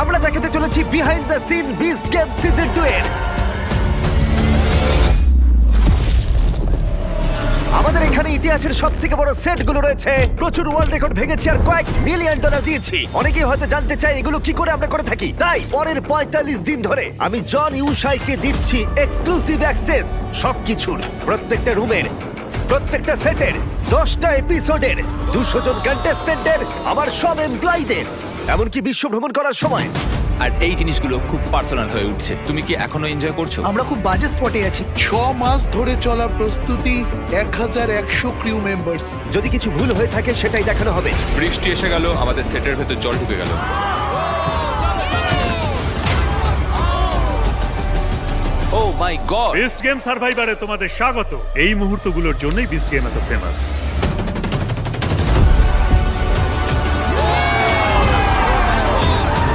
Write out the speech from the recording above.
আমরা দেখাতে চলেছি behind the scene Beast Game season 2 এর। আমাদের এখানে ইতিহাসের সব থেকে বড় সেটগুলো রয়েছে, প্রচুর ওয়ার্ল্ড রেকর্ড ভেঙেছি আর কয়েক মিলিয়ন ডলার দিয়েছি। অনেকেই হয়তো জানতে চায় এগুলো কি করে আমরা করে থাকি, তাই পরের 45 দিন ধরে আমি জন ইউশাইকে দিচ্ছি এক্সক্লুসিভ অ্যাক্সেস সবকিছুর, প্রত্যেকটা রুমের, প্রত্যেকটা সেটের, 10টা এপিসোডের, 200 জন কন্টেস্টেন্টের, আমার সব এমপ্লয়ীদের, এমনকি বিশ্ব ভ্রমণ করার সময়। আর এই জিনিসগুলো খুব পার্সোনাল হয়ে উঠছে। তুমি কি এখনো এনজয় করছো? আমরা খুব বাজে স্পটে আছি। 6 মাস ধরে চলা প্রস্তুতি, 1100 ক্রিউ মেম্বার্স। যদি কিছু ভুল হয়ে থাকে সেটাই দেখানো হবে। বৃষ্টি এসে গেল, আমাদের সেটের ভেতর জল ঢুকে গেল। ও মাই গড! বিস্ট গেম সার্ভাইভারে তোমাদের স্বাগত। এই মুহূর্তগুলোর জন্যই বিস্ট গেম এত ফেমাস।